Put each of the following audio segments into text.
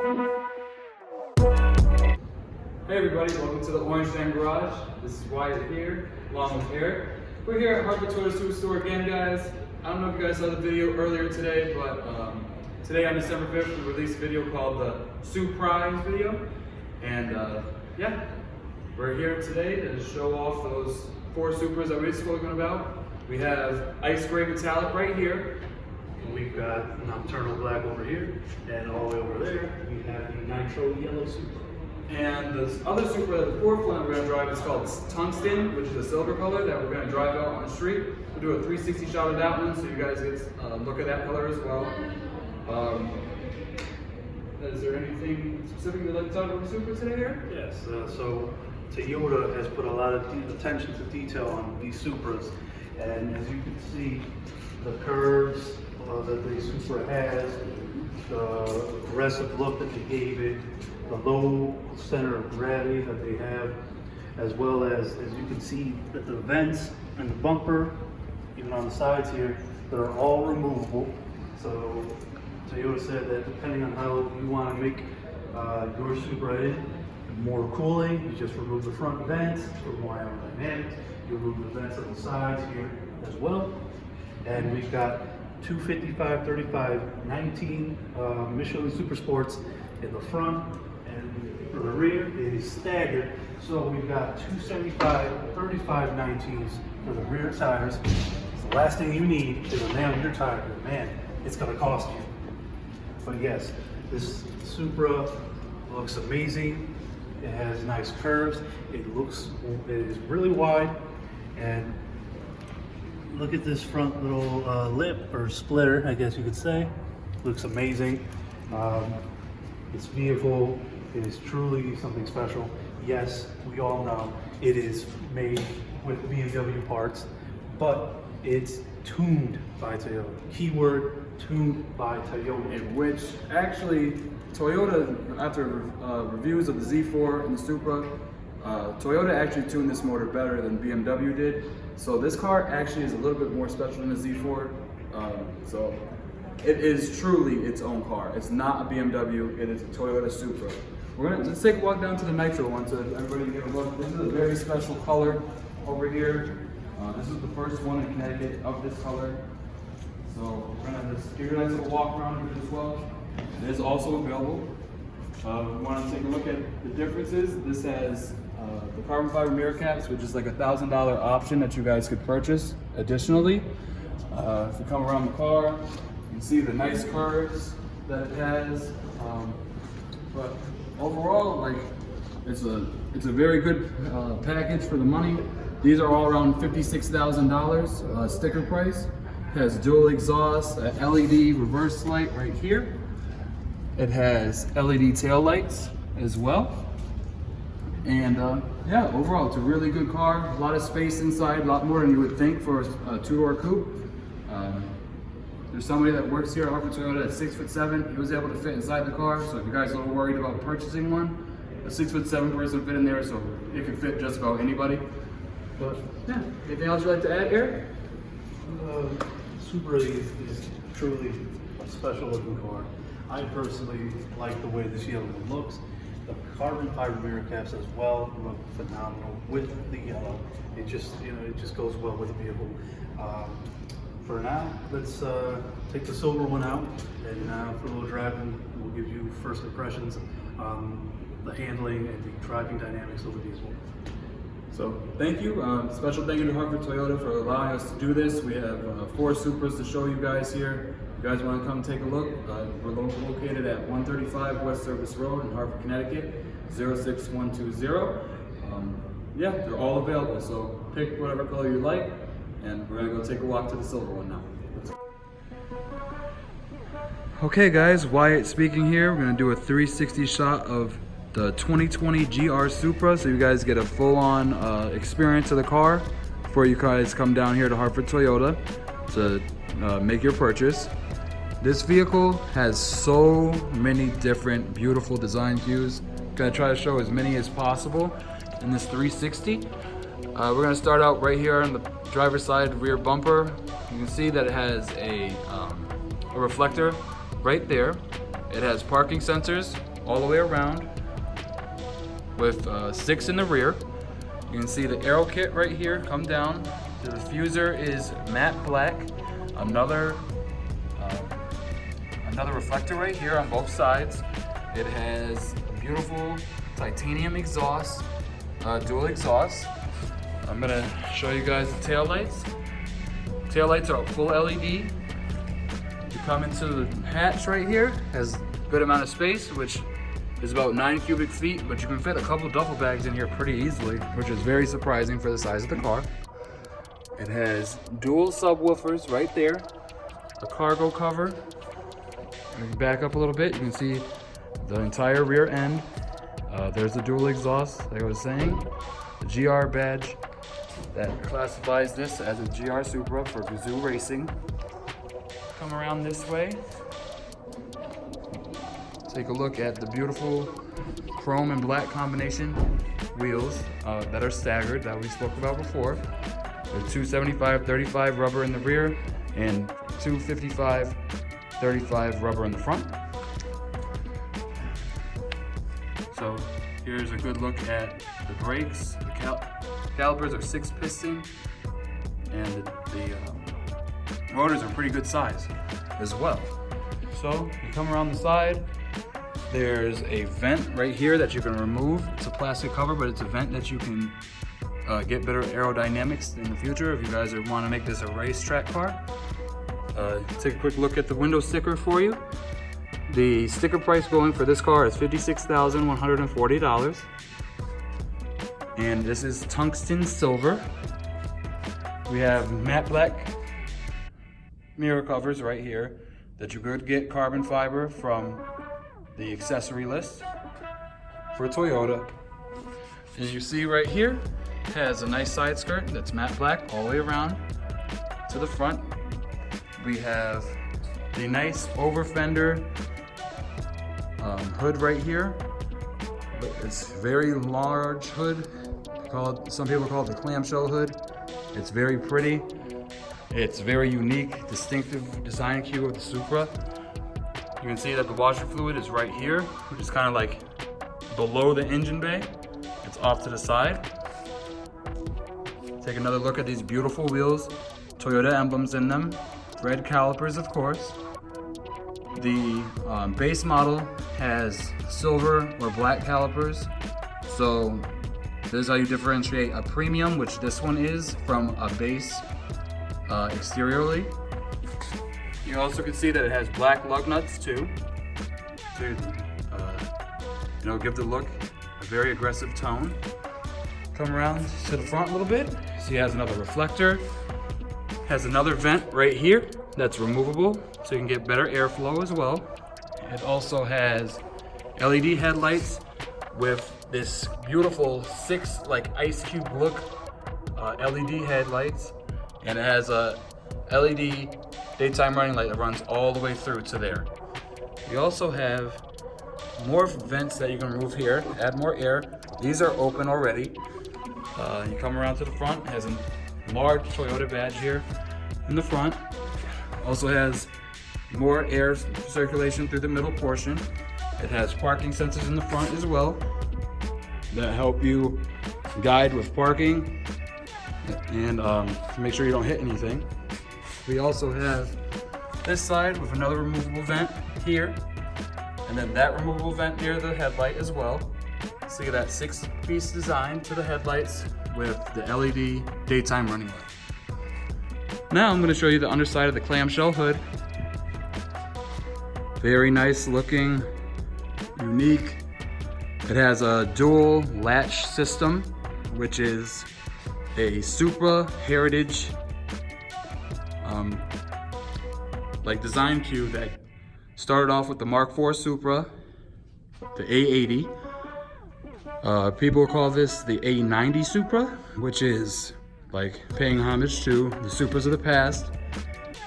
Hey everybody, welcome to the Orange Jam Garage. This is Wyatt here, along with Erick. We're here at Hartford Toyota Superstore again, guys. I don't know if you guys saw the video earlier today, but today on December 5th, we released a video called the SUPRAS video. And yeah, we're here today to show off those 4 Supras that we've spoken about. We have ice gray metallic right here. We've got nocturnal black over here, and all the way over there, we have the nitro yellow Supra. And this other Supra, the fourth one we're going to drive is called Tungsten, which is a silver color that we're going to drive out on the street. We'll do a 360 shot of that one, so you guys get a look at that color as well. Is there anything specific you'd like to talk about the Supra today here? Yes, so Toyota has put a lot of attention to detail on these Supras, and as you can see, the curves that the Supra has, the aggressive look that they gave it, the low center of gravity that they have, as well as you can see that the vents and the bumper, even on the sides here, they're all removable. So Toyota said that depending on how you want to make your Supra more cooling, you just remove the front vents for more aerodynamics. You remove the vents on the sides here as well. And we've got 255, 35, 19 Michelin Super Sports in the front, and for the rear it is staggered. So we've got 275, 35, 19s for the rear tires. The last thing you need is a nail in your tire. Man, it's going to cost you. But yes, this Supra looks amazing. It has nice curves. It is really wide, and look at this front little lip or splitter, I guess you could say. Looks amazing. This vehicle is truly something special. Yes, we all know it is made with BMW parts, but it's tuned by Toyota. Keyword, tuned by Toyota. Which actually, Toyota, after reviews of the Z4 and the Supra, Toyota actually tuned this motor better than BMW did. So this car actually is a little bit more special than the Z4. So it is truly its own car. It's not a BMW, it is a Toyota Supra. Let's take a walk down to the nitro one so everybody can get a look. This is a very special color over here. This is the first one in Connecticut of this color. So we're gonna just give you a nice little walk around with it as well. It is also available. We want to take a look at the differences. This has the carbon fiber mirror caps, which is like $1,000 option that you guys could purchase additionally. If you come around the car, you can see the nice curves that it has. But overall, like it's a very good package for the money. These are all around $56,000 sticker price. It has dual exhaust, a LED reverse light right here. It has LED tail lights as well. And yeah, overall, it's a really good car. A lot of space inside, a lot more than you would think for a 2-door coupe. There's somebody that works here at Hartford Toyota that's 6'7". He was able to fit inside the car. So if you guys are worried about purchasing one, a 6'7" person fit in there, so it can fit just about anybody. But yeah, anything else you'd like to add, Erick? Supra is truly a special looking car. I personally like the way this yellow one looks. The carbon fiber mirror caps as well look phenomenal with the yellow. It just, it just goes well with the vehicle. For now, let's take the silver one out, and for a little driving, we'll give you first impressions on the handling and the driving dynamics of the vehicle. So thank you. Special thank you to Hartford Toyota for allowing us to do this. We have 4 Supras to show you guys here. If you guys want to come take a look, we're located at 135 West Service Road in Hartford, Connecticut, 06120. Yeah, they're all available, so pick whatever color you like, and we're going to go take a walk to the silver one now. Okay guys, Wyatt speaking here. We're going to do a 360 shot of the 2020 GR Supra, so you guys get a full-on experience of the car before you guys come down here to Hartford Toyota to make your purchase. This vehicle has so many different beautiful design views. I'm gonna try to show as many as possible in this 360. We're gonna start out right here on the driver's side rear bumper. You can see that it has a reflector right there. It has parking sensors all the way around with 6 in the rear. You can see the aero kit right here come down. The diffuser is matte black. Another reflector right here on both sides. It has a beautiful titanium exhaust, dual exhaust. I'm gonna show you guys the tail lights. Tail lights are full LED. You come into the hatch right here, has a good amount of space, which is about 9 cubic feet, but you can fit a couple duffel bags in here pretty easily, which is very surprising for the size of the car. It has dual subwoofers right there, a cargo cover. If you back up a little bit, you can see the entire rear end. There's the dual exhaust, like I was saying. The GR badge that classifies this as a GR Supra for Gazoo Racing. Come around this way. Take a look at the beautiful chrome and black combination wheels that are staggered that we spoke about before. They're 275/35 rubber in the rear and 255/35 rubber in the front. So here's a good look at the brakes. The calipers are 6-piston, and the rotors are pretty good size as well. So you come around the side. There's a vent right here that you can remove. It's a plastic cover, but it's a vent that you can get better aerodynamics in the future if you guys want to make this a racetrack car. Take a quick look at the window sticker for you. The sticker price going for this car is $56,140. And this is tungsten silver. We have matte black mirror covers right here that you could get carbon fiber from the accessory list for Toyota. As you see right here, it has a nice side skirt that's matte black all the way around to the front. We have the nice over fender hood right here. It's a very large hood. Some people call it the clamshell hood. It's very pretty. It's very unique, distinctive design cue of the Supra. You can see that the washer fluid is right here, which is kind of like below the engine bay. It's off to the side. Take another look at these beautiful wheels. Toyota emblems in them. Red calipers, of course. The base model has silver or black calipers. So this is how you differentiate a premium, which this one is, from a base exteriorly. You also can see that it has black lug nuts too, to give the look a very aggressive tone. Come around to the front a little bit. See, it has another reflector. Has another vent right here that's removable, so you can get better airflow as well. It also has LED headlights with this beautiful 6 like ice cube look LED headlights, and it has a LED daytime running light that runs all the way through to there. We also have more vents that you can remove here, add more air. These are open already. You come around to the front, it has a large Toyota badge here in the front. Also has more air circulation through the middle portion. It has parking sensors in the front as well that help you guide with parking and make sure you don't hit anything. We also have this side with another removable vent here, and then that removable vent near the headlight as well. See that 6-piece design to the headlights with the LED daytime running light. Now I'm going to show you the underside of the clamshell hood. Very nice looking, unique. It has a dual latch system, which is a Supra heritage like design cue that started off with the Mark IV Supra, the A80. People call this the A90 Supra, which is like paying homage to the Supras of the past,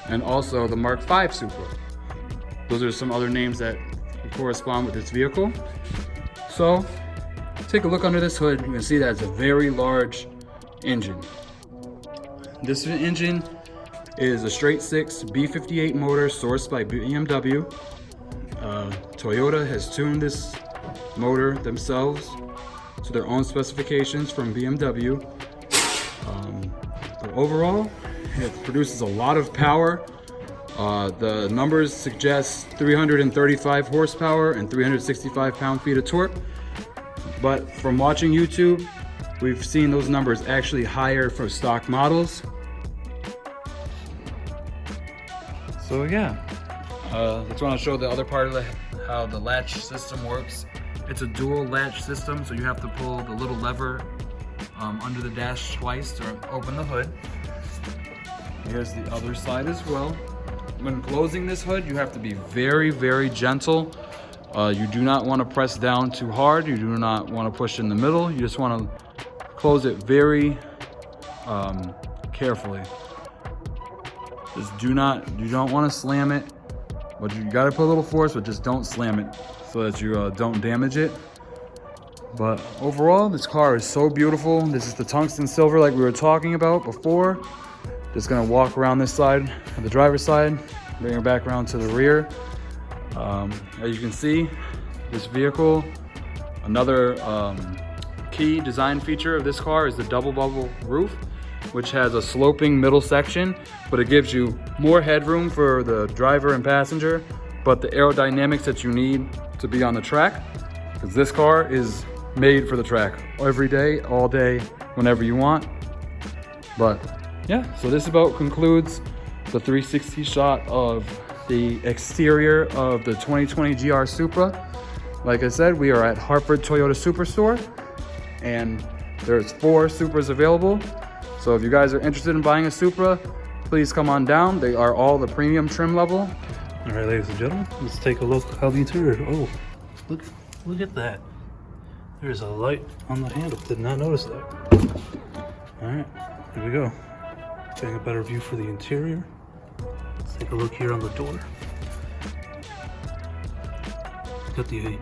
and also the Mark V Supra. Those are some other names that correspond with this vehicle. So take a look under this hood. You can see that it's a very large engine. This engine is a straight 6 B58 motor sourced by BMW. Toyota has tuned this motor themselves to their own specifications from BMW. But overall, it produces a lot of power. The numbers suggest 335 horsepower and 365 pound-feet of torque. But from watching YouTube, we've seen those numbers actually higher for stock models. So yeah, just want to show the other part of how the latch system works. It's a dual latch system, so you have to pull the little lever under the dash twice to open the hood. Here's the other side as well. When closing this hood, you have to be very, very gentle. You do not want to press down too hard. You do not want to push in the middle. You just want to close it very carefully. You don't want to slam it, but you got to put a little force, but just don't slam it so that you don't damage it. But overall, this car is so beautiful. This is the tungsten silver like we were talking about before. Just gonna walk around this side, the driver's side, bring her back around to the rear. As you can see, this vehicle, another key design feature of this car is the double bubble roof, which has a sloping middle section, but it gives you more headroom for the driver and passenger, but the aerodynamics that you need to be on the track, because this car is made for the track every day, all day, whenever you want. But yeah, so this about concludes the 360 shot of the exterior of the 2020 GR Supra. Like I said, we are at Hartford Toyota Superstore, and there's 4 Supras available. So if you guys are interested in buying a Supra, please come on down. They are all the premium trim level. All right, ladies and gentlemen, let's take a look how the interior. Oh, look at that. There's a light on the handle. Did not notice that. All right, here we go. Getting a better view for the interior. Let's take a look here on the door. Got the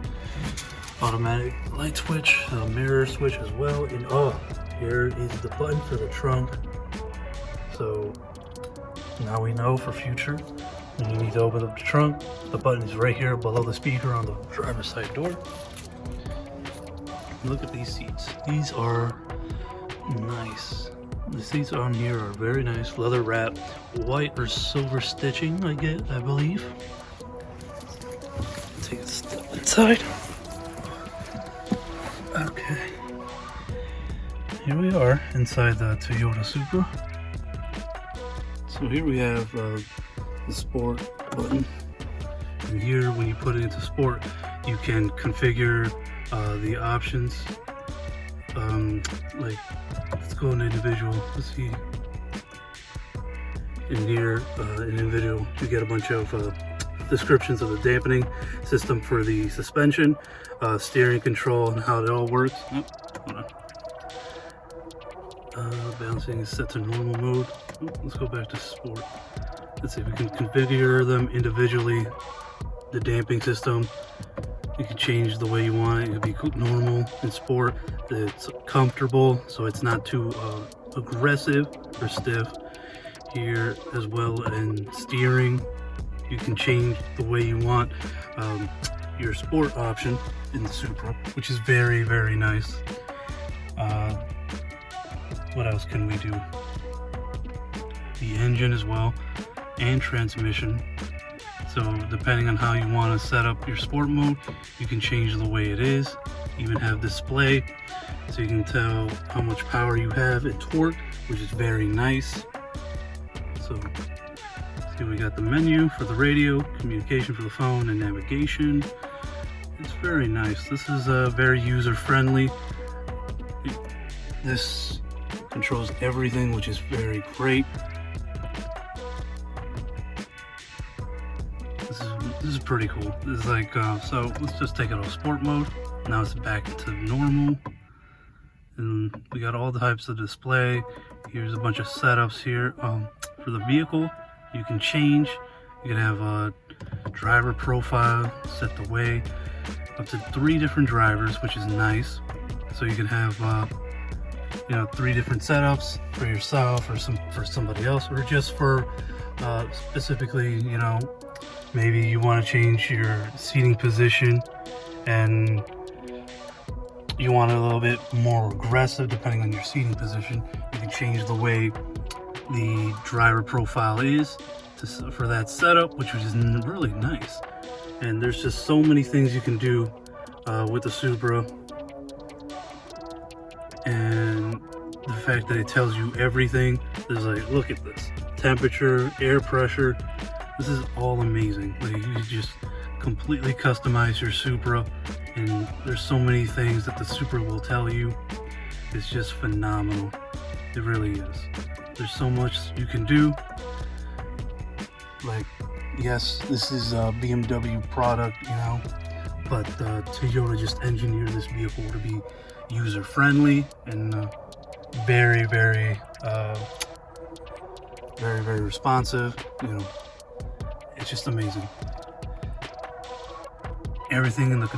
automatic light switch, mirror switch as well, and oh, here is the button for the trunk. So now we know for future when you need to open up the trunk, the button is right here below the speaker on the driver's side door. Look at these seats. These are nice. The seats on here are very nice, leather wrap, white or silver stitching, I believe. Take a step inside. Okay. Here we are inside the Toyota Supra. So here we have the sport button. And here, when you put it into sport, you can configure the options. Like, let's go into individual. Let's see. In here, in individual, you get a bunch of descriptions of the dampening system for the suspension, steering control, and how it all works. Oh, hold on. Balancing is set to normal mode. Oh, let's go back to sport. Let's see if we can configure them individually. The damping system, you can change the way you want it. It could be normal in sport. It's comfortable, so it's not too aggressive or stiff. Here as well, and steering, you can change the way you want your sport option in the Supra, which is very, very nice. What else can we do? The engine as well, and transmission. So depending on how you want to set up your sport mode, you can change the way it is. Even have display, so you can tell how much power you have and torque, which is very nice. So see, we got the menu for the radio, communication for the phone, and navigation. It's very nice. This is very user-friendly. This controls everything, which is very great. This is pretty cool. This is like, so let's just take it off sport mode. Now it's back to normal. And we got all the types of display. Here's a bunch of setups here. For the vehicle, you can change. You can have a driver profile, set the way, up to 3 different drivers, which is nice. So you can have, 3 different setups for yourself or for somebody else, or just for specifically, Maybe you want to change your seating position and you want it a little bit more aggressive depending on your seating position. You can change the way the driver profile is for that setup, which is really nice. And there's just so many things you can do with the Supra. And the fact that it tells you everything, there's like, look at this, temperature, air pressure, this is all amazing. Like, you just completely customize your Supra, and there's so many things that the Supra will tell you. It's just phenomenal. It really is. There's so much you can do. Like, yes, this is a BMW product, you know, but Toyota just engineered this vehicle to be user-friendly and very, very responsive. You know, it's just amazing. Everything in the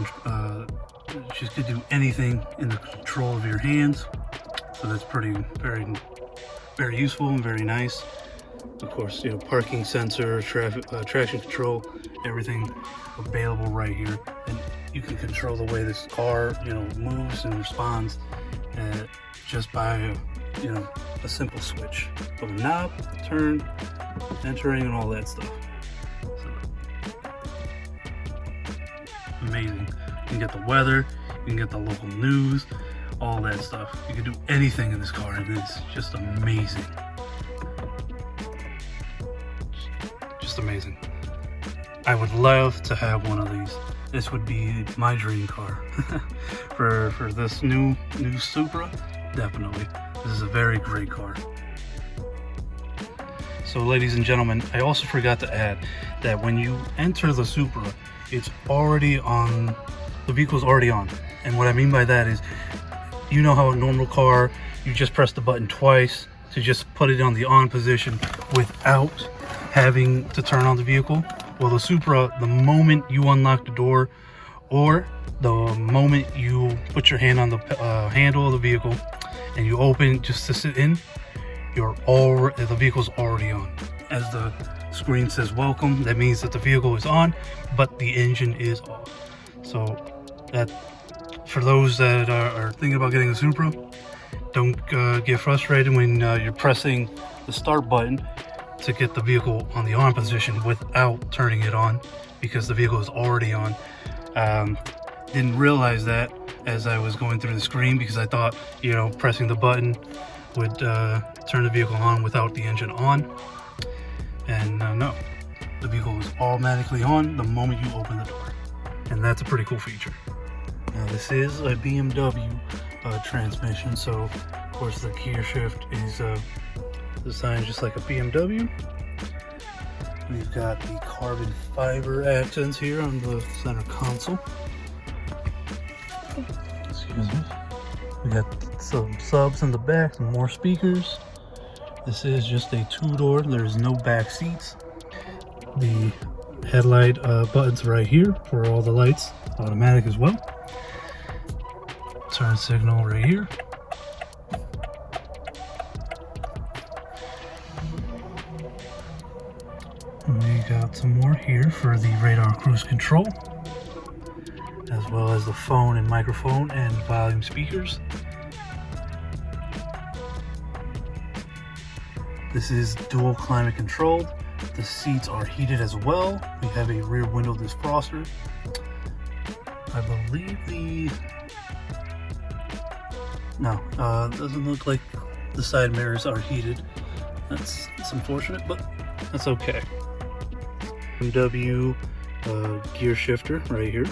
just could do anything in the control of your hands, so that's very useful and very nice. Of course, you know, parking sensor, traction control, everything available right here, and you can control the way this car, you know, moves and responds just by you know, a simple switch of a knob, turn, entering, and all that stuff. So, amazing. You can get the weather, you can get the local news, all that stuff. You can do anything in this car, and it's just amazing. Just amazing. I would love to have one of these. This would be my dream car for this new Supra. Definitely, this is a very great car. So, ladies and gentlemen, I also forgot to add that when you enter the Supra, it's already on. The vehicle's already on, and what I mean by that is, you know how a normal car, you just press the button twice to just put it on the on position without having to turn on the vehicle. Well, the Supra, the moment you unlock the door or the moment you put your hand on the handle of the vehicle and you open just to sit in, the vehicle's already on. As the screen says welcome, that means that the vehicle is on, but the engine is off. So that, for those that are thinking about getting a Supra, don't get frustrated when you're pressing the start button to get the vehicle on the on position without turning it on, because the vehicle is already on. Didn't realize that as I was going through the screen, because I thought, you know, pressing the button would turn the vehicle on without the engine on. And no, the vehicle is automatically on the moment you open the door. And that's a pretty cool feature. Now, this is a BMW transmission, so of course the gear shift is designed just like a BMW. We've got the carbon fiber accents here on the center console. Excuse me. We got some subs in the back, some more speakers. This is just a two-door. There's no back seats. The headlight buttons right here for all the lights, automatic as well. Turn signal right here. We got some more here for the radar cruise control, as well as the phone and microphone and volume speakers. This is dual climate controlled. The seats are heated as well. We have a rear window defroster. I believe doesn't look like the side mirrors are heated. It's unfortunate, but that's okay. BMW gear shifter right here,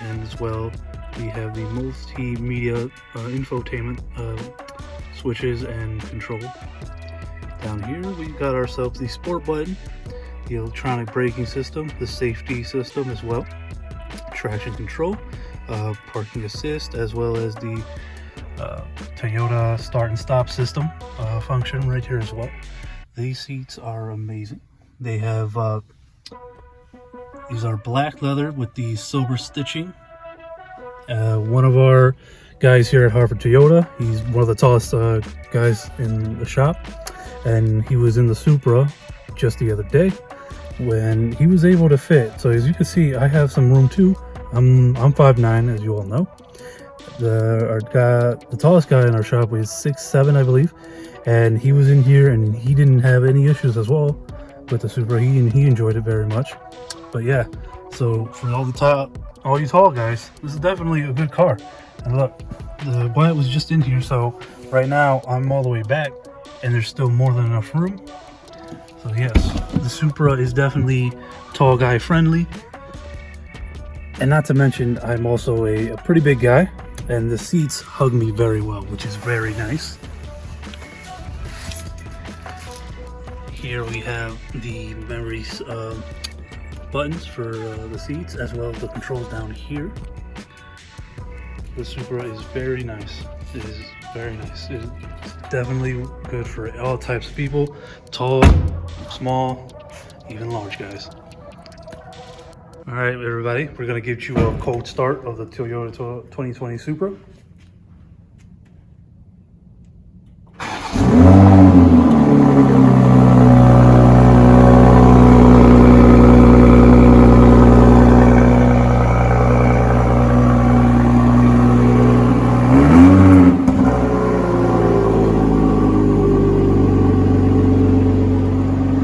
and as well we have the multimedia infotainment switches and control. Down here we've got ourselves the sport button, the electronic braking system, the safety system as well, traction control, parking assist, as well as the Toyota start and stop system function right here as well. These seats are amazing. They have these are black leather with the silver stitching. One of our guys here at Hartford Toyota, he's one of the tallest guys in the shop, and he was in the Supra just the other day, when he was able to fit. So as you can see, I have some room too. I'm 5'9", as you all know. The tallest guy in our shop was 6'7", I believe, and he was in here and he didn't have any issues as well with the Supra. He enjoyed it very much. But yeah, so for all you tall guys, this is definitely a good car. And look, the Wyatt was just in here, so right now I'm all the way back and there's still more than enough room. So yes, the Supra is definitely tall guy friendly. And not to mention, I'm also a pretty big guy, and the seats hug me very well, which is very nice. Here we have the memory buttons for the seats, as well as the controls down here. The Supra is very nice. It is very nice. It's definitely good for all types of people, tall, small, even large guys. All right, everybody, we're gonna give you a cold start of the Toyota 2020 Supra.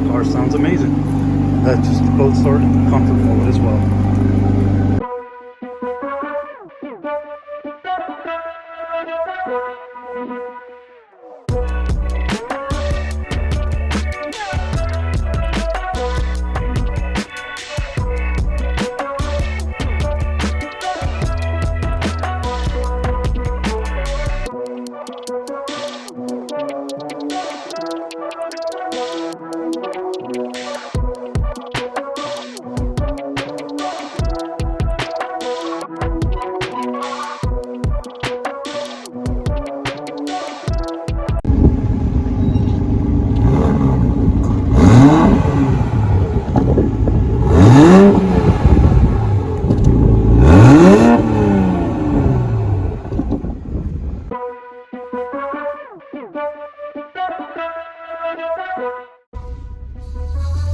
Car sounds amazing. That's just the cold start and the comfort mode as well.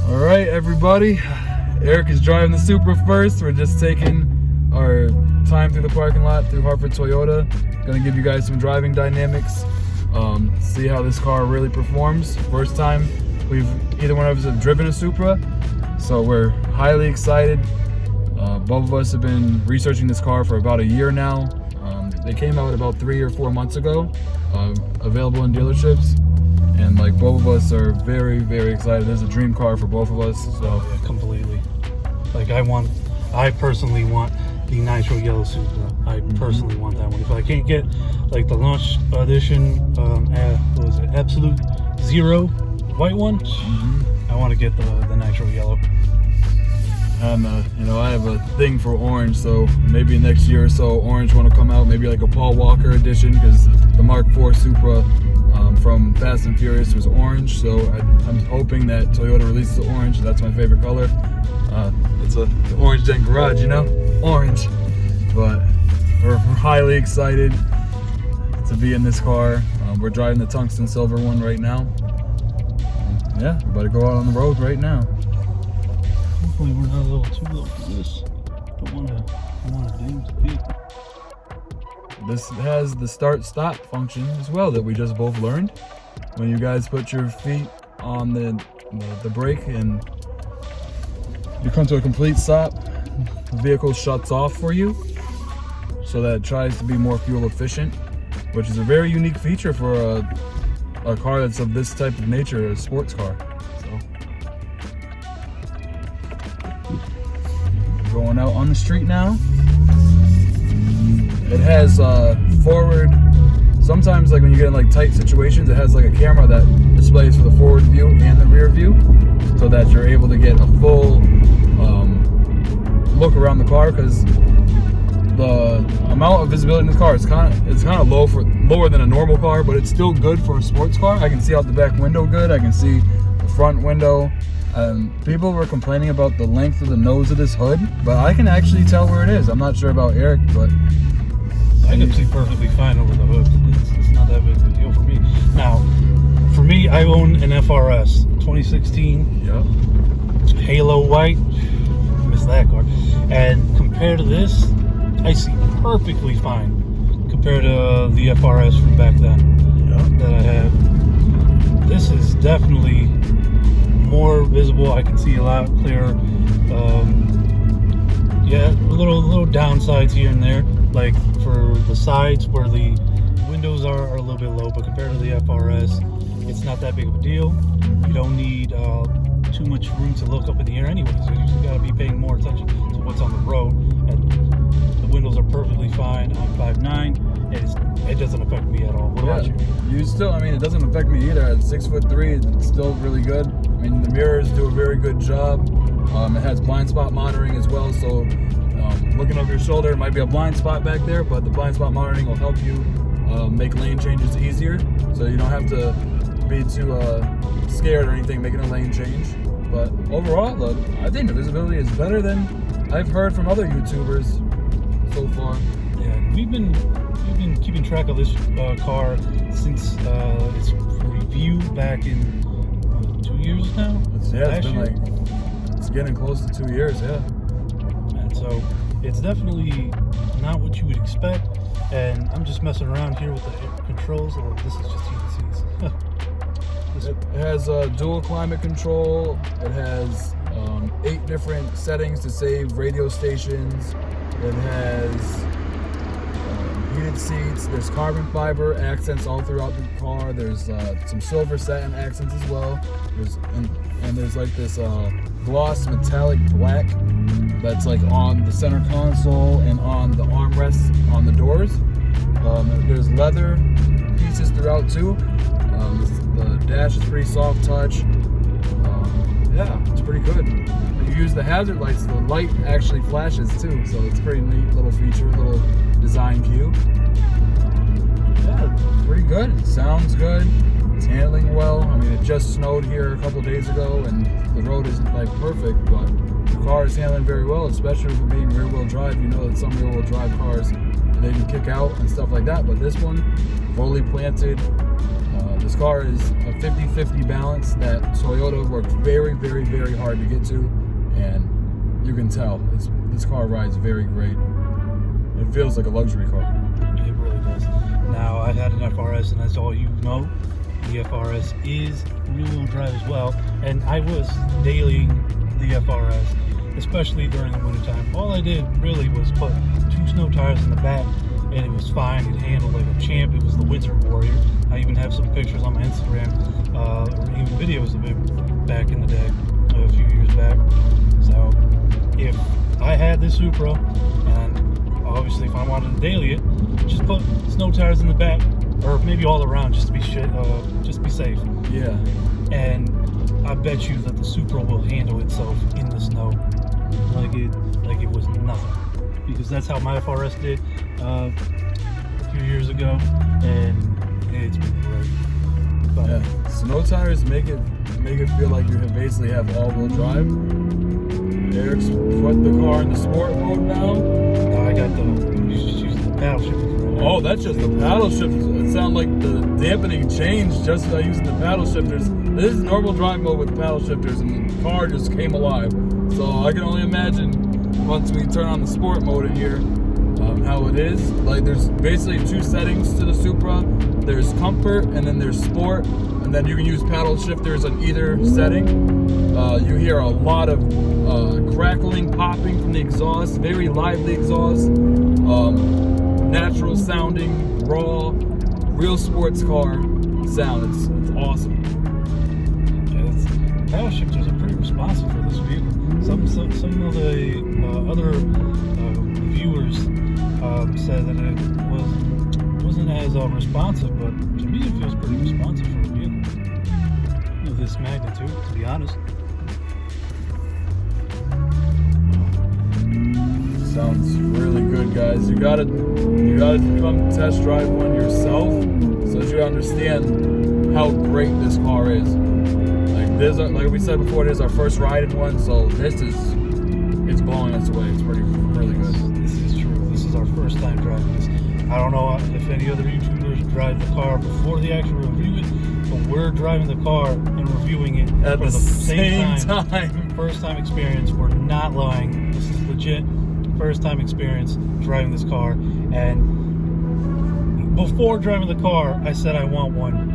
All right, everybody. Eric is driving the Supra first. We're just taking our time through the parking lot through Hartford Toyota. Gonna give you guys some driving dynamics. See how this car really performs. First time either one of us have driven a Supra, so we're highly excited. Both of us have been researching this car for about a year now. They came out about 3 or 4 months ago, available in dealerships. And like both of us are very, very excited. This is a dream car for both of us. So yeah, completely. Like I personally want the nitro yellow Supra. I personally want that one. If I can't get like the launch edition, what was it, Absolute Zero white one, I want to get the nitro yellow. And you know, I have a thing for orange, so maybe next year or so orange one will come out, maybe like a Paul Walker edition, because the Mark IV Supra from Fast and Furious was orange, so I'm hoping that Toyota releases the orange. That's my favorite color. It's the orange den garage, you know, orange. But we're highly excited to be in this car. We're driving the tungsten silver one right now. Yeah, we're about to go out on the road right now. Hopefully we're not a little too low for this. Don't want to damage the peak. This has the start-stop function as well that we just both learned. When you guys put your feet on the brake and you come to a complete stop, the vehicle shuts off for you, so that it tries to be more fuel efficient, which is a very unique feature for a car that's of this type of nature, a sports car. So, going out on the street now. It has forward, sometimes like when you get in like tight situations, it has like a camera that displays for the forward view and the rear view, so that you're able to get a full look around the car, because the amount of visibility in the car is kind of lower than a normal car, but it's still good for a sports car. I can see out the back window good, I can see the front window. People were complaining about the length of the nose of this hood, but I can actually tell where it is. I'm not sure about Eric, but I can see perfectly fine over the hood. It's not that big of a deal for me. Now, for me, I own an FRS 2016. Yep. Halo white. Miss that car. And compared to this, I see perfectly fine compared to the FRS from back then that I had. This is definitely more visible. I can see a lot clearer. Yeah, little downsides here and there, like for the sides where the windows are a little bit low, but compared to the FRS, it's not that big of a deal. You don't need too much room to look up in the air anyway, so you just got to be paying more attention to what's on the road. And the windows are perfectly fine. I'm 5'9", it doesn't affect me at all. What about you? You still, I mean, it doesn't affect me either. At 6'3", it's still really good. I mean, the mirrors do a very good job. It has blind spot monitoring as well, so looking over your shoulder, it might be a blind spot back there, but the blind spot monitoring will help you make lane changes easier, so you don't have to be too scared or anything making a lane change. But overall, look, I think the visibility is better than I've heard from other YouTubers so far. Yeah, we've been keeping track of this car since its review back in 2 years now. It's been like, it's getting close to 2 years, yeah. And so it's definitely not what you would expect. And I'm just messing around here with the controls. Oh, this is just T's. It has dual climate control. It has 8 different settings to save radio stations. It has heated seats. There's carbon fiber accents all throughout the car. There's some silver satin accents as well. There's like this gloss metallic black that's like on the center console and on the armrests on the doors. There's leather pieces throughout too. The dash is pretty soft touch. Yeah, it's pretty good. If you use the hazard lights, the light actually flashes too, so it's a pretty neat little feature, little design cue. Yeah, it's pretty good. It sounds good. It's handling well. I mean, it just snowed here a couple days ago, and the road isn't like perfect, but the car is handling very well, especially for being rear-wheel drive. You know that some rear-wheel drive cars, they can kick out and stuff like that, but this one, fully planted. This car is a 50-50 balance that Toyota worked very, very, very hard to get to, and you can tell this car rides very great. It feels like a luxury car. It really does. Now, I had an FRS, and as all you know, the FRS is rear-wheel drive as well, and I was dailying the FRS, especially during the wintertime. All I did really was put 2 snow tires in the back, and it was fine. It handled like a champ. It was the winter warrior. I even have some pictures on my Instagram, or even videos of it back in the day, a few years back. So if I had this Supra, and obviously if I wanted to daily it, just put snow tires in the back, or maybe all around, just to be just to be safe. Yeah. And I bet you that the Supra will handle itself in the snow like it was nothing, because that's how my FRS did a few years ago, and it's been great. But yeah, snow tires make it feel like you basically have all-wheel drive. Erick's put the car in the sport mode now. I got just using the paddle shifters. Oh, that's just the paddle shifters. It sounds like the dampening changed just by using the paddle shifters. This is normal drive mode with paddle shifters, and the car just came alive. So I can only imagine once we turn on the sport mode in here, how it is. Like, there's basically 2 settings to the Supra. There's comfort, and then there's sport, and then you can use paddle shifters on either setting. You hear a lot of crackling, popping from the exhaust, very lively exhaust, natural sounding, raw, real sports car sound. It's awesome. Yeah, paddle shifters are pretty responsive for this vehicle. Some of the other reviewers said that it wasn't as responsive, but to me it feels pretty responsive for a vehicle of this magnitude, to be honest. Sounds really good, guys. You gotta come test drive one yourself so that you understand how great this car is. Like we said before, it is our first ride in one, so it's blowing us away. It's really good. This is true. This is our first time driving this. I don't know if any other YouTubers drive the car before they actually review it, So we're driving the car and reviewing it At for the same time. time. First time experience. We're not lying. This is legit. First time experience driving this car. And before driving the car, I said I want one.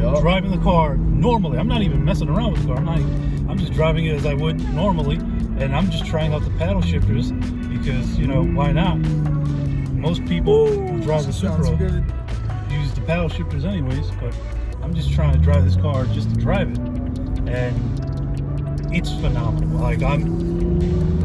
Yep. Driving the car normally, I'm not even messing around with the car. I'm just driving it as I would normally, and I'm just trying out the paddle shifters because, you know, why not? Most people who drive the Supra use the paddle shifters anyways, but I'm just trying to drive this car just to drive it, and it's phenomenal. Like,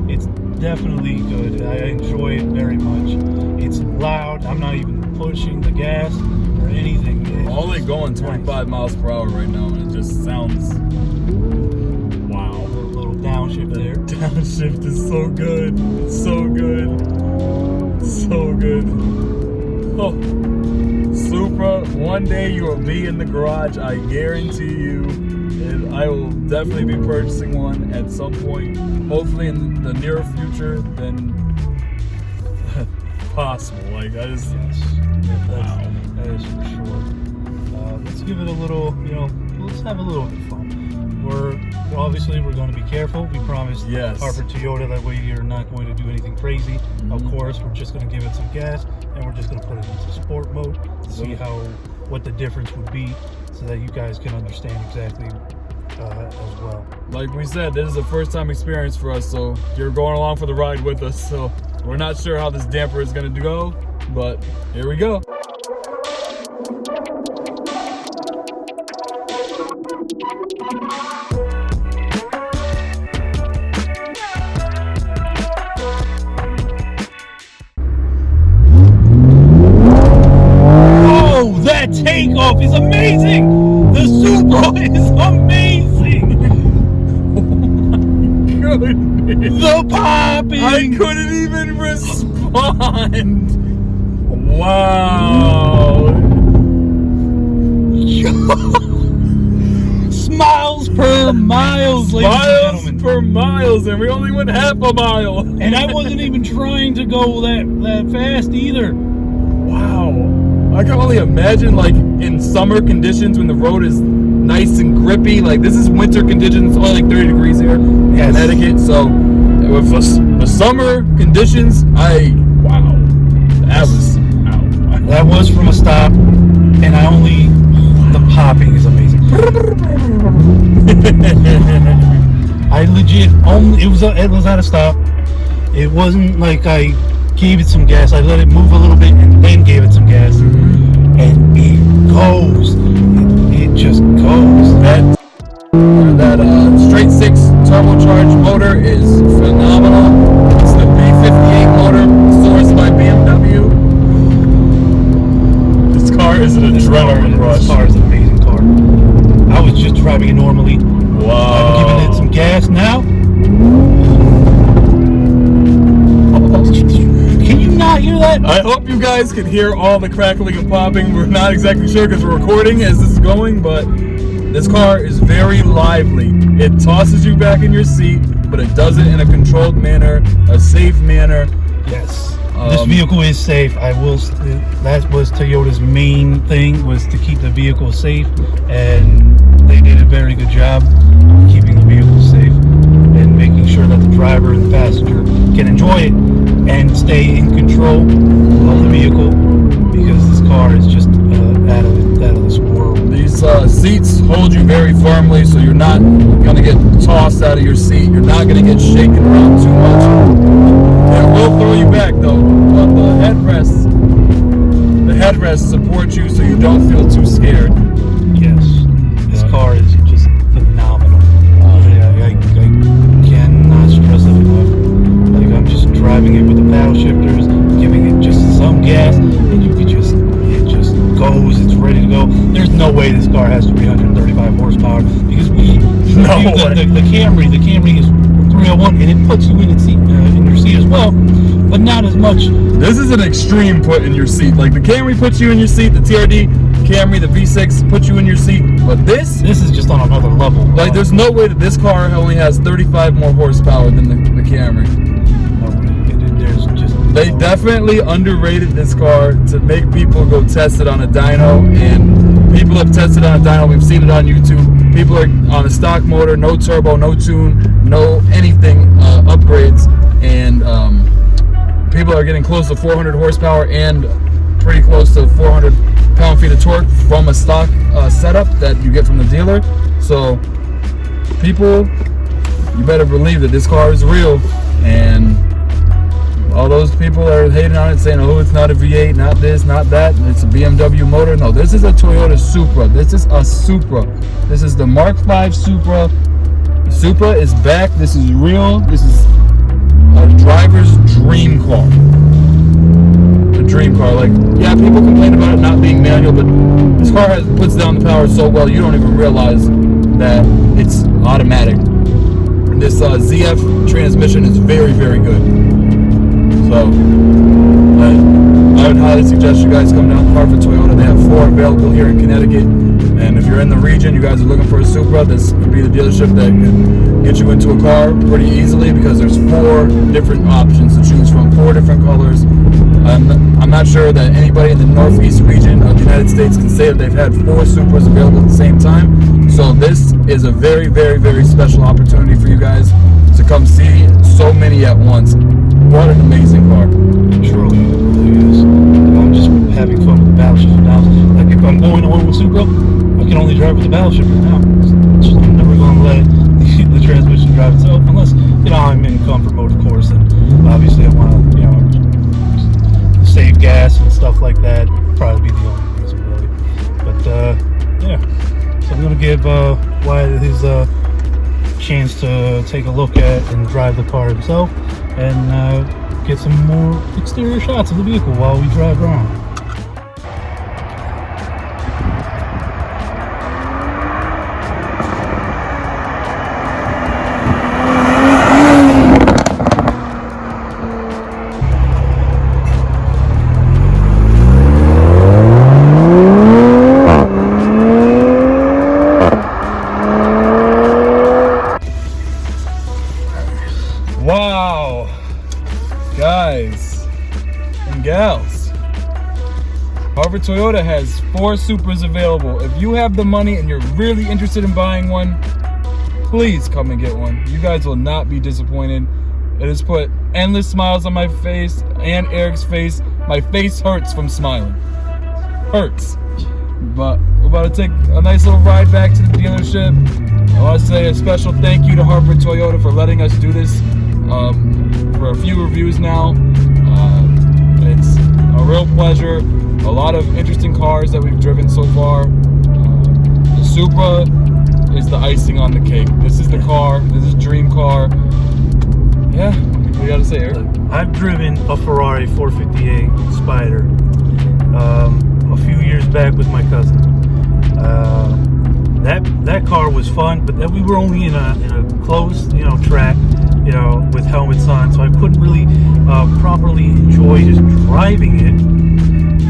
it's definitely good. I enjoy it very much. It's loud. I'm not even pushing the gas or anything. I'm only going 25 miles per hour right now, and it just sounds wow. A little downshift there. Downshift is so good. It's so good. So good. Oh, Supra, one day you will be in the garage, I guarantee you. And I will definitely be purchasing one at some point, hopefully in the near future than possible. Like, I just, wow. That is for sure. Let's give it a little, you know, let's have a little bit of fun. We're going to be careful. We promised Hartford Toyota that way you're not going to do anything crazy. Of course, we're just going to give it some gas, and we're just going to put it into sport mode to see what the difference would be, so that you guys can understand exactly as well. Like we said, this is a first time experience for us, so you're going along for the ride with us. So we're not sure how this damper is going to go, but here we go. That takeoff is amazing! The Supra is amazing! Oh my goodness! The popping! I couldn't even respond! Wow! Smiles per miles, ladies and gentlemen. Per miles, and we only went half a mile. And I wasn't even trying to go that fast either. Wow. I can only imagine, like, in summer conditions when the road is nice and grippy. Like, this is winter conditions. It's only like 30 degrees here in Connecticut. So, with the summer conditions, wow. That was from a stop, and the popping is amazing. I legit it was at a stop. It wasn't like I gave it some gas. I let it move a little bit and then gave it some gas, and it goes. It just goes. That straight six turbocharged motor is phenomenal. It's the B58 motor sourced by BMW. This car is an adrenaline rush. This car is an amazing car. I was just driving it normally. Wow. I'm giving it some gas now. Can you not hear that? I hope you guys can hear all the crackling and popping. We're not exactly sure because we're recording as this is going, but this car is very lively. It tosses you back in your seat, but it does it in a controlled manner, a safe manner. Yes. This vehicle is safe. That was Toyota's main thing, was to keep the vehicle safe, and they did a very good job of keeping the vehicle safe and making sure that the driver and the passenger can enjoy it and stay in control of the vehicle, because this car is just out of this world. These seats hold you very firmly, so you're not going to get tossed out of your seat. You're not going to get shaken around too much. It will throw you back though, but the headrests support you so you don't feel too scared. Yes, this car is just phenomenal. I cannot stress it enough. Like, I'm just driving it with the paddle shifters, giving it just some gas, and it just goes. It's ready to go. There's no way this car has 335 horsepower, because the Camry is 301, and it puts you in your seat as well, but not as much. This is an extreme put in your seat. Like, the Camry puts you in your seat, the TRD Camry, the V6 puts you in your seat, but this is just on another level. Like, there's no way that this car only has 35 more horsepower than the Camry. They definitely underrated this car to make people go test it on a dyno, and People have tested on a dyno. We've seen it on YouTube. People are on a stock motor, no turbo, no tune, no anything upgrades, and people are getting close to 400 horsepower and pretty close to 400 pound-feet of torque from a stock setup that you get from the dealer. So people, you better believe that this car is real, and all those people that are hating on it, saying, oh, it's not a V8, not this, not that, it's a BMW motor. No, this is a Toyota Supra. This is a Supra. This is the Mark V Supra. The Supra is back. This is real. This is a driver's dream car. A dream car. Like, yeah, people complain about it not being manual, but this car puts down the power so well you don't even realize that it's automatic. This ZF transmission is very, very good. So, I would highly suggest you guys come down to Hartford Toyota. They have 4 available here in Connecticut. And if you're in the region, you guys are looking for a Supra, this could be the dealership that can get you into a car pretty easily, because there's 4 different options to choose from, 4 different colors. I'm not sure that anybody in the Northeast region of the United States can say that they've had 4 Supras available at the same time. So this is a very, very, very special opportunity for you guys to come see so many at once. What an amazing car. Truly, it really is. I'm just having fun with the battleship now. Like, if I'm going on with Supra, I can only drive with the battleship right now. I'm never going to let the transmission drive itself, unless, I'm in comfort mode, of course, and obviously I want to, save gas and stuff like that. Probably be the only reason, really. But, yeah. So I'm going to give Wyatt his chance to take a look at and drive the car himself, and get some more exterior shots of the vehicle while we drive around. Wow, guys and gals, Hartford Toyota has 4 Supras available. If you have the money and you're really interested in buying one, please come and get one. You guys will not be disappointed. It has put endless smiles on my face and Erick's face. My face hurts from smiling. Hurts. But we're about to take a nice little ride back to the dealership. I want to say a special thank you to Hartford Toyota for letting us do this for a few reviews now. It's a real pleasure. A lot of interesting cars that we've driven so far. The Supra is the icing on the cake. This is the car. This is a dream car. Yeah, what do you got to say, Eric? I've driven a Ferrari 458 Spider a few years back with my cousin. That car was fun, but we were only in a closed track, with helmets on, so I couldn't really properly enjoy just driving it.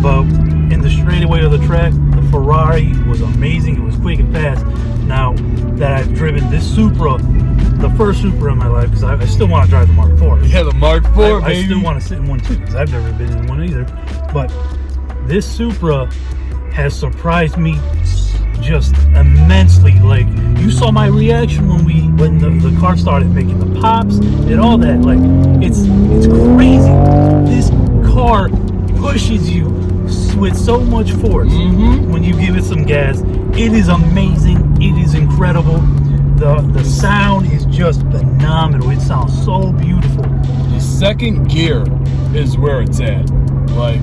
But in the straightaway of the track, the Ferrari was amazing. It was quick and fast. Now that I've driven this Supra, the first Supra in my life, because I still want to drive the Mark IV. Yeah, the Mark IV, baby. I still want to sit in one too, because I've never been in one either. But this Supra has surprised me just immensely. Like, you saw my reaction when the car started making the pops and all that. Like, it's crazy. This car pushes you with so much force when you give it some gas. It is amazing. It is incredible. The sound is just phenomenal. It sounds so beautiful. The second gear is where it's at. Like,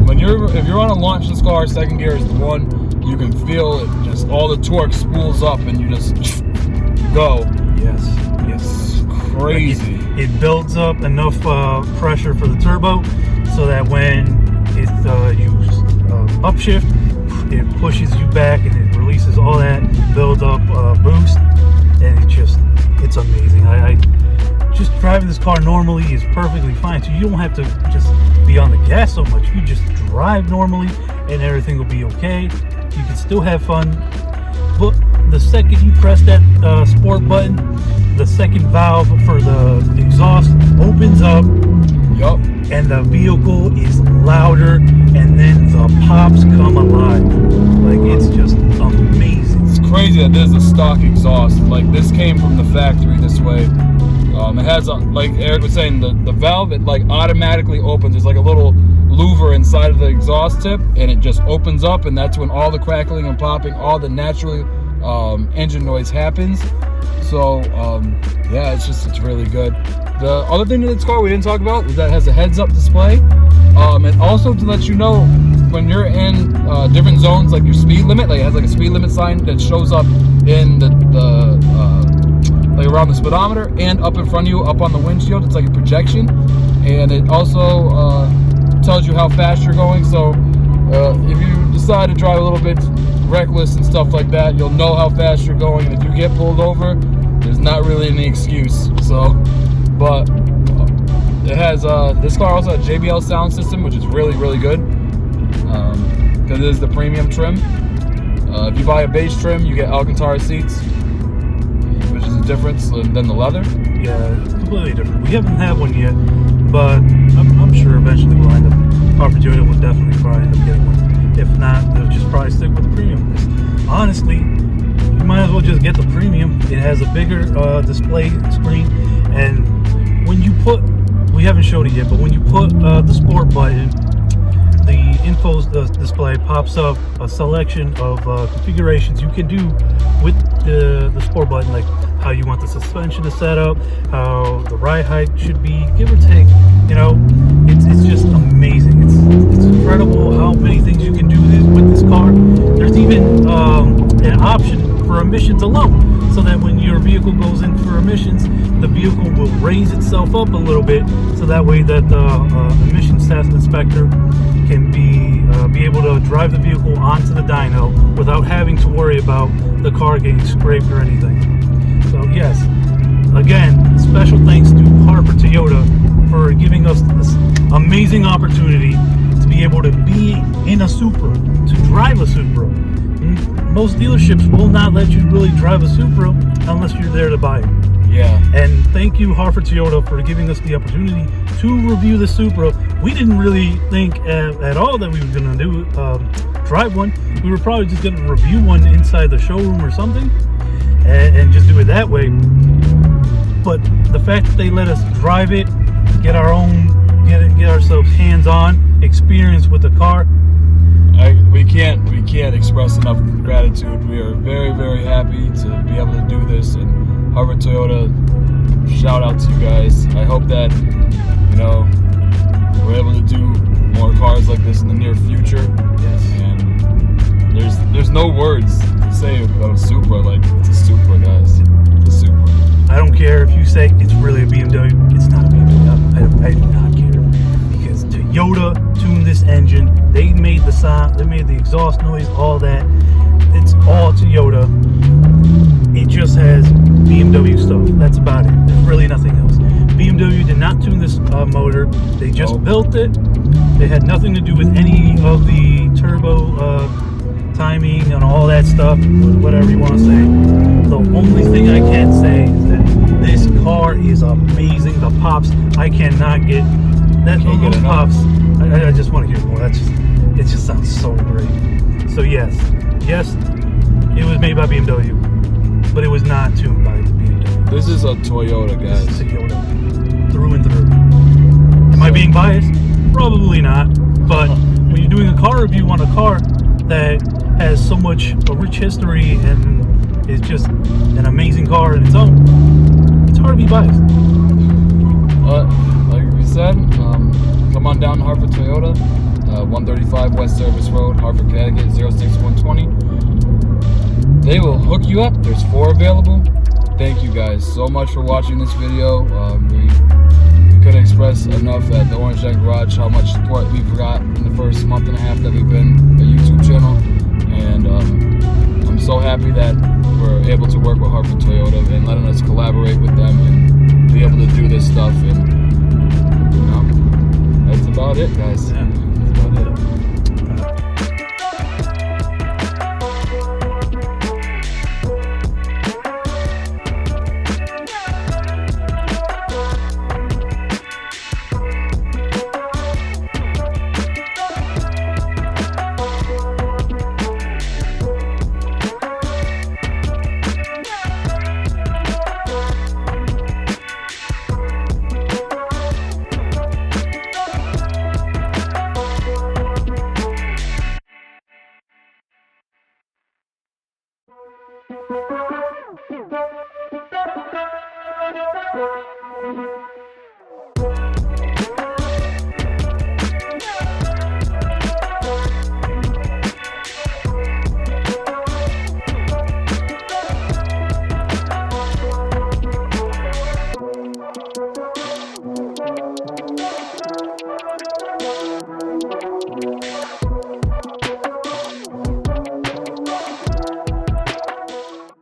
if you're on a launch this car, second gear is the one. You can feel it, just all the torque spools up and you just go. Yes. Crazy. Like it builds up enough pressure for the turbo so that when it you upshift, it pushes you back and it releases all that build up boost, and it's amazing. I just driving this car normally is perfectly fine, so you don't have to just be on the gas so much. You just drive normally and everything will be okay. You can still have fun, but the second you press that sport button, the second valve for the exhaust opens up. Yup. And the vehicle is louder, and then the pops come alive. Like, stock exhaust. Like this came from the factory this way. It has, like Eric was saying, the valve, it like automatically opens. There's like a little louver inside of the exhaust tip, and it just opens up, and that's when all the crackling and popping, all the natural engine noise happens. So yeah, it's really good. The other thing in this car we didn't talk about is that it has a heads-up display, and also to let you know when you're in different zones, like your speed limit. Like it has like a speed limit sign that shows up in the like around the speedometer and up in front of you, up on the windshield. It's like a projection, and it also tells you how fast you're going. So if you decide to drive a little bit reckless and stuff like that, you'll know how fast you're going. And if you get pulled over, there's not really any excuse. So, but it has this car also has JBL sound system, which is really good, because it is the premium trim. If you buy a base trim, you get Alcantara seats, which is a difference than the leather. Yeah, it's completely different. We haven't had one yet, but I'm sure eventually we'll end up. Hartford Toyota will definitely probably end up getting one. If not, they'll just probably stick with the premium. Honestly, you might as well just get the premium. It has a bigger display screen, and when you put, we haven't showed it yet, but when you put the sport button, the info display pops up a selection of configurations you can do with the sport button, like how you want the suspension to set up, how the ride height should be, give or take. You know, it's just amazing. It's incredible how many things you can do with this car. There's even an option for emissions alone, so that when your vehicle goes in for emissions, the vehicle will raise itself up a little bit, so that way that the emissions test inspector can be able to drive the vehicle onto the dyno without having to worry about the car getting scraped or anything. So yes, again, special thanks to Hartford Toyota for giving us this amazing opportunity to be able to be in a Supra, to drive a Supra. Most dealerships will not let you really drive a Supra unless you're there to buy it. Yeah. And thank you, Hartford Toyota, for giving us the opportunity to review the Supra. We didn't really think at all that we were going to do drive one. We were probably just going to review one inside the showroom or something, and just do it that way. But the fact that they let us drive it, get ourselves hands-on experience with the car, we can't express enough gratitude. We are very happy to be able to do this, and Hartford Toyota, shout out to you guys. I hope that, you know, we're able to do more cars like this in the near future. Yes. And there's no words to say about a Supra. Like, it's a Supra, guys. It's a Supra. I don't care if you say it's really a BMW. It's not a BMW. I do not care, because Toyota tuned this engine. They made the sound. They made the exhaust noise. All that. It's all Toyota. It just has BMW stuff. That's about it. There's really nothing else. BMW did not tune this motor. They just built it. They had nothing to do with any of the turbo timing and all that stuff, whatever you want to say. The only thing I can say is that this car is amazing. The pops, I cannot get that. Those pops, I just want to hear more. It just sounds so great. So yes, it was made by BMW, but it was not tuned by the BMW. This is a Toyota, guys. This is Toyota, through and through. Am I being biased? Probably not. But when you're doing a car review on a car that has so much a rich history and is just an amazing car in its own, it's hard to be biased. Like we said, come on down to Hartford Toyota, 135 West Service Road, Hartford, Connecticut, 06120. They will hook you up. There's 4 available. Thank you guys so much for watching this video. We couldn't express enough at the Orange Jet Garage how much support we've got in the first month and a half that we've been a YouTube channel, and I'm so happy that we're able to work with Hartford Toyota and letting us collaborate with them and be able to do this stuff. And you know, that's about it, guys. Yeah.